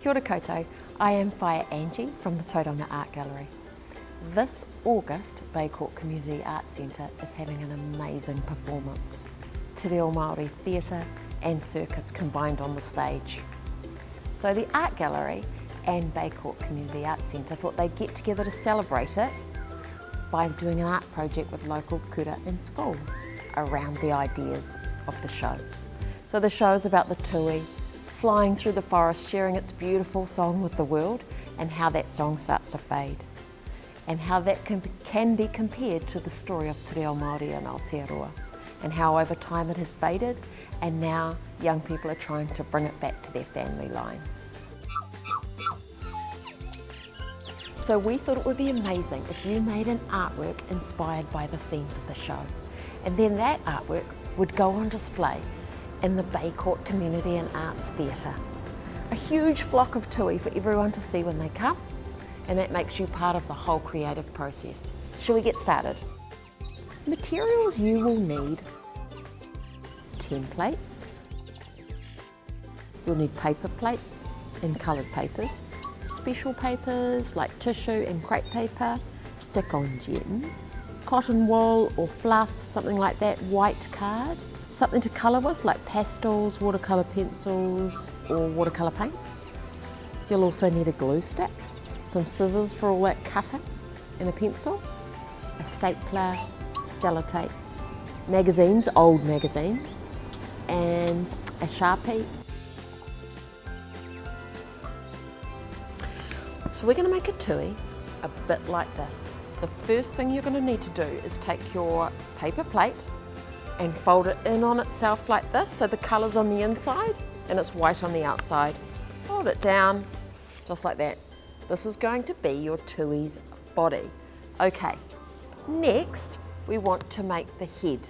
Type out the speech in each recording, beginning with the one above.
Kia ora koutou, I am Whaia Angie from the Tauranga Art Gallery. This August, Baycourt Community Arts Centre is having an amazing performance. Te Reo Māori theatre and circus combined on the stage. So the Art Gallery and Baycourt Community Arts Centre thought they'd get together to celebrate it by doing an art project with local kura and schools around the ideas of the show. So the show is about the Tūī flying through the forest, sharing its beautiful song with the world, and how that song starts to fade, and how that can be compared to the story of Te Reo Māori and Aotearoa, and how over time it has faded, and now young people are trying to bring it back to their family lines. So we thought it would be amazing if you made an artwork inspired by the themes of the show, and then that artwork would go on display in the Baycourt Community and Arts Theatre. A huge flock of tūī for everyone to see when they come, and that makes you part of the whole creative process. Shall we get started? Materials you will need: templates. You'll need paper plates and coloured papers, special papers like tissue and crepe paper, stick-on gems, cotton wool or fluff, something like that, white card, something to colour with like pastels, watercolour pencils or watercolour paints. You'll also need a glue stick, some scissors for all that cutting, and a pencil, a stapler, sellotape, magazines, old magazines, and a Sharpie. So we're going to make a tūī a bit like this. The first thing you're going to need to do is take your paper plate and fold it in on itself like this, so the colour's on the inside and it's white on the outside. Fold it down just like that. This is going to be your tūī's body. Okay, next we want to make the head.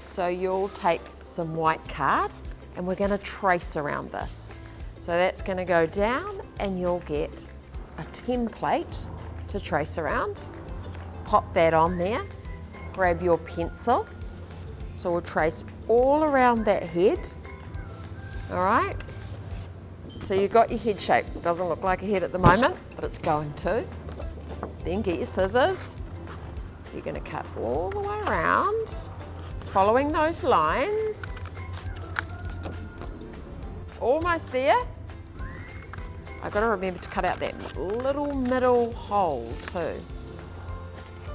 So you'll take some white card and we're going to trace around this. So that's going to go down and you'll get a template to trace around. Pop that on there, grab your pencil. So we'll trace all around that head, all right? So you've got your head shape. It doesn't look like a head at the moment, but it's going to. Then get your scissors. So you're gonna cut all the way around, following those lines. Almost there. I've got to remember to cut out that little middle hole too.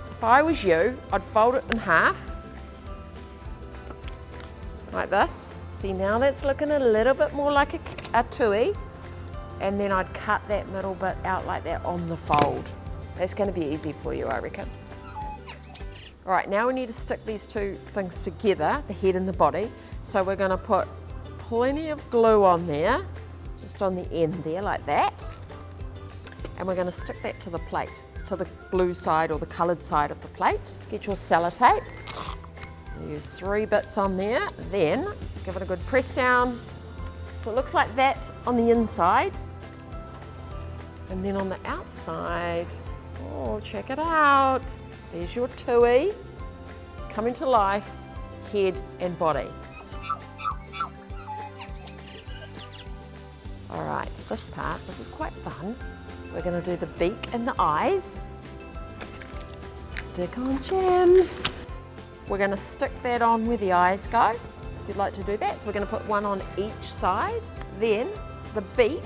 If I was you, I'd fold it in half, like this. See, now that's looking a little bit more like a tūī, and then I'd cut that middle bit out like that on the fold. That's going to be easy for you, I reckon. All right, now we need to stick these two things together, the head and the body. So we're going to put plenty of glue on there, just on the end there like that, and we're going to stick that to the plate, to the blue side or the coloured side of the plate. Get your sellotape, use 3 bits on there, then give it a good press down so it looks like that on the inside, and then on the outside, oh, check it out, there's your tūī coming to life, head and body. All right, this part, this is quite fun. We're going to do the beak and the eyes. Stick on gems. We're going to stick that on where the eyes go, if you'd like to do that. So we're going to put one on each side. Then the beak,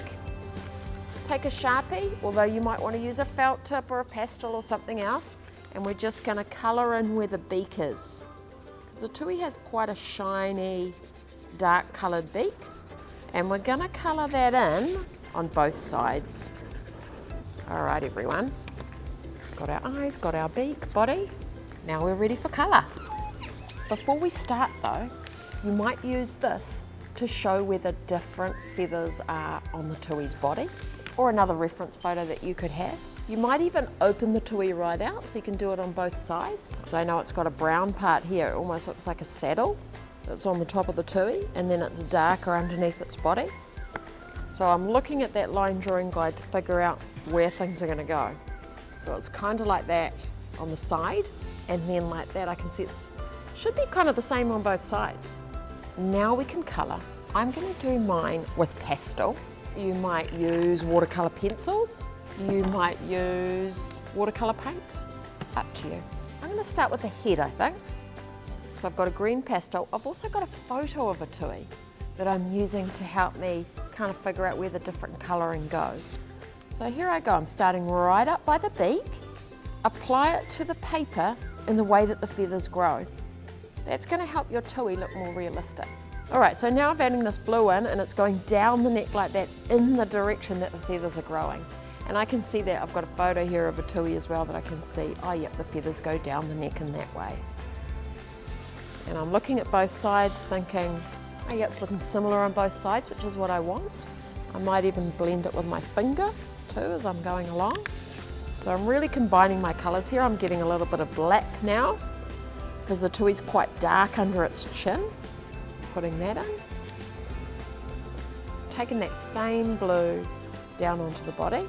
take a Sharpie, although you might want to use a felt tip or a pastel or something else, and we're just going to colour in where the beak is. Because the tūī has quite a shiny, dark coloured beak. And we're going to colour that in on both sides. All right, everyone. Got our eyes, got our beak, body. Now we're ready for colour. Before we start though, you might use this to show where the different feathers are on the tūī's body, or another reference photo that you could have. You might even open the tūī right out so you can do it on both sides. So I know it's got a brown part here, it almost looks like a saddle. It's on the top of the tūī, and then it's darker underneath its body. So I'm looking at that line drawing guide to figure out where things are going to go. So it's kind of like that on the side, and then like that. I can see it should be kind of the same on both sides. Now we can colour. I'm going to do mine with pastel You might use watercolour pencils. You might use watercolour paint. Up to you. I'm going to start with the head, I think. So I've got a green pastel. I've also got a photo of a tūī that I'm using to help me kind of figure out where the different colouring goes. So here I go. I'm starting right up by the beak. Apply it to the paper in the way that the feathers grow. That's going to help your tūī look more realistic. All right, so now I'm adding this blue in, and it's going down the neck like that in the direction that the feathers are growing. And I can see that. I've got a photo here of a tūī as well that I can see. Oh yep, the feathers go down the neck in that way. And I'm looking at both sides thinking, oh yeah, it's looking similar on both sides, which is what I want. I might even blend it with my finger too as I'm going along. So I'm really combining my colours here. I'm getting a little bit of black now because the tūī's quite dark under its chin. Putting that in. Taking that same blue down onto the body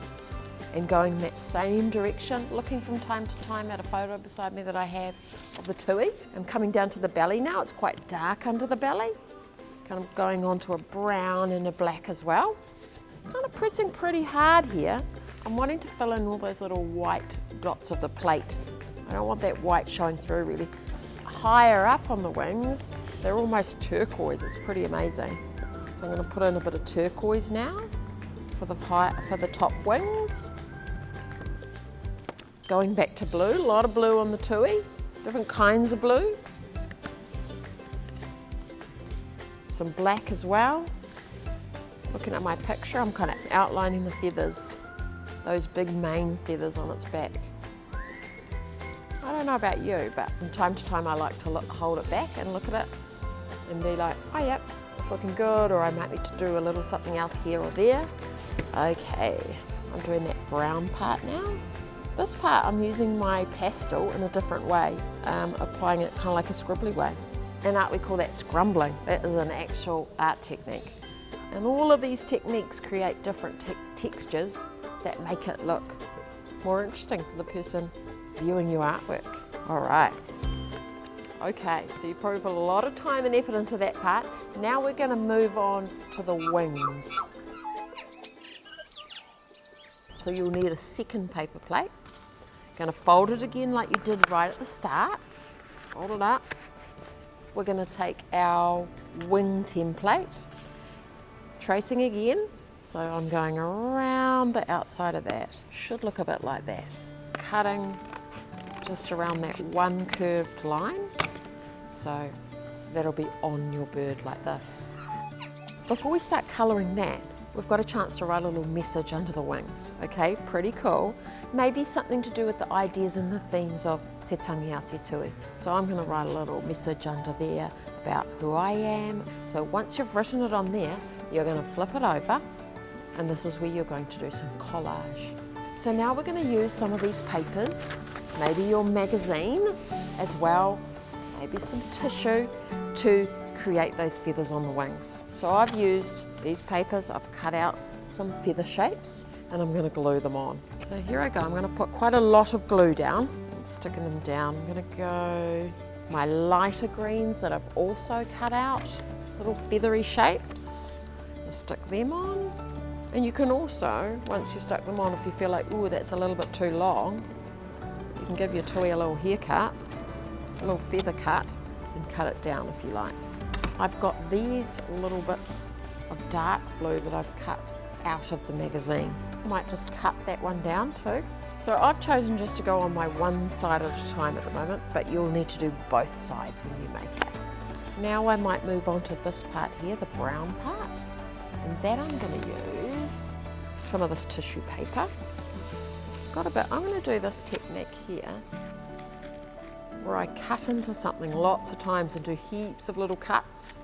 and going that same direction, looking from time to time at a photo beside me that I have of the tūī. I'm coming down to the belly now. It's quite dark under the belly. Kind of going on to a brown and a black as well. Kind of pressing pretty hard here. I'm wanting to fill in all those little white dots of the plate. I don't want that white showing through really. Higher up on the wings, they're almost turquoise. It's pretty amazing. So I'm going to put in a bit of turquoise now for the top wings. Going back to blue, a lot of blue on the tūī, different kinds of blue. Some black as well. Looking at my picture, I'm kind of outlining the feathers, those big mane feathers on its back. I don't know about you, but from time to time I like to hold it back and look at it and be like, oh yep, it's looking good, or I might need to do a little something else here or there. Okay, I'm doing that brown part now. This part I'm using my pastel in a different way, applying it kind of like a scribbly way. In art we call that scrumbling. That is an actual art technique. And all of these techniques create different textures that make it look more interesting for the person viewing your artwork. All right. Okay, so you probably put a lot of time and effort into that part. Now we're going to move on to the wings. So you'll need a second paper plate. Going to fold it again like you did right at the start. Fold it up. We're going to take our wing template, tracing again. So I'm going around the outside of that. Should look a bit like that. Cutting just around that one curved line. So that'll be on your bird like this. Before we start colouring that, we've got a chance to write a little message under the wings. Okay, pretty cool. Maybe something to do with the ideas and the themes of Te Tangi a Te Tūī. So I'm going to write a little message under there about who I am. So once you've written it on there, you're going to flip it over, and this is where you're going to do some collage. So now we're going to use some of these papers, maybe your magazine as well, maybe some tissue to create those feathers on the wings. So I've used these papers, I've cut out some feather shapes, and I'm going to glue them on. So here I go, I'm going to put quite a lot of glue down. I'm sticking them down. I'm going to go my lighter greens that I've also cut out, little feathery shapes. I'll stick them on. And you can also, once you've stuck them on, if you feel like, ooh, that's a little bit too long, you can give your tūī a little haircut, a little feather cut, and cut it down if you like. I've got these little bits of dark blue that I've cut out of the magazine. I might just cut that one down too. So I've chosen just to go on my one side at a time at the moment, but you'll need to do both sides when you make it. Now I might move on to this part here, the brown part, and that I'm going to use some of this tissue paper. Got a bit. I'm going to do this technique here where I cut into something lots of times and do heaps of little cuts.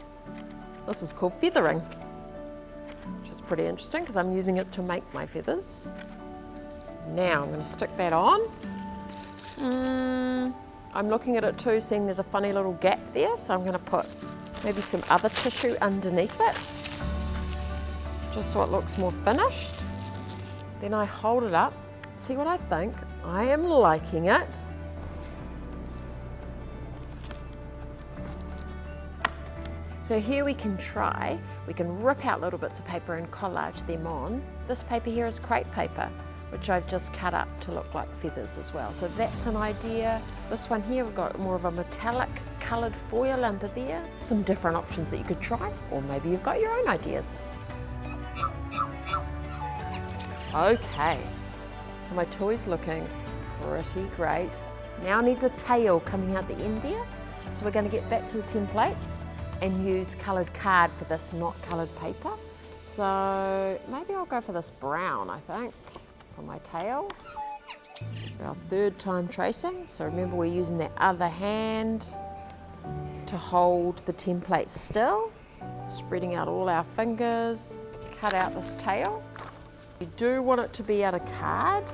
This is called feathering, which is pretty interesting because I'm using it to make my feathers. Now I'm going to stick that on. I'm looking at it too, seeing there's a funny little gap there, so I'm going to put maybe some other tissue underneath it, just so it looks more finished. Then I hold it up, see what I think. I am liking it. So here we can rip out little bits of paper and collage them on. This paper here is crepe paper, which I've just cut up to look like feathers as well. So that's an idea. This one here, we've got more of a metallic coloured foil under there. Some different options that you could try, or maybe you've got your own ideas. Okay, so my Tūī's looking pretty great. Now needs a tail coming out the end there. So we're going to get back to the templates and use coloured card for this, not coloured paper. So maybe I'll go for this brown, I think, for my tail. So our third time tracing. So remember, we're using that other hand to hold the template still, spreading out all our fingers, cut out this tail. We do want it to be out of card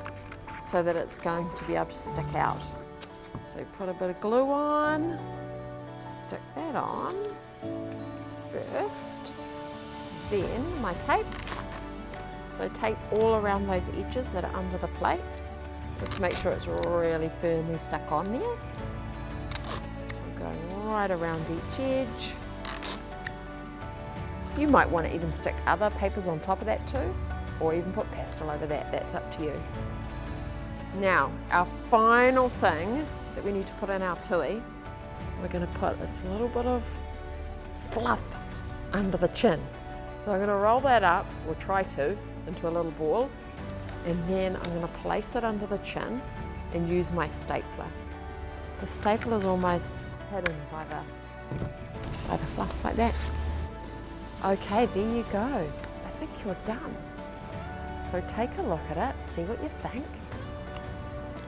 so that it's going to be able to stick out. So put a bit of glue on, stick that on first, then my tape. So tape all around those edges that are under the plate, just to make sure it's really firmly stuck on there. So I'm going right around each edge. You might want to even stick other papers on top of that too, or even put pastel over that, that's up to you. Now, our final thing that we need to put in our Tūī, we're going to put this little bit of fluff under the chin. So I'm going to roll that up, or try to, into a little ball, and then I'm going to place it under the chin and use my stapler. The stapler is almost hidden by the fluff like that. Okay, there you go. I think you're done. So take a look at it, see what you think.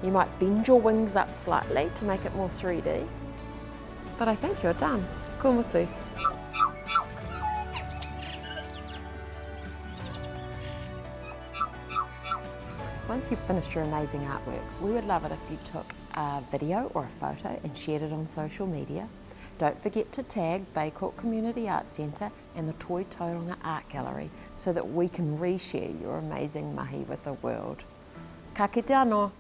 You might bend your wings up slightly to make it more 3D, but I think you're done. Ko mutu. Once you've finished your amazing artwork, we would love it if you took a video or a photo and shared it on social media. Don't forget to tag Baycourt Community Arts Centre and the Tūī Tauranga Art Gallery so that we can reshare your amazing mahi with the world. Ka kite anō!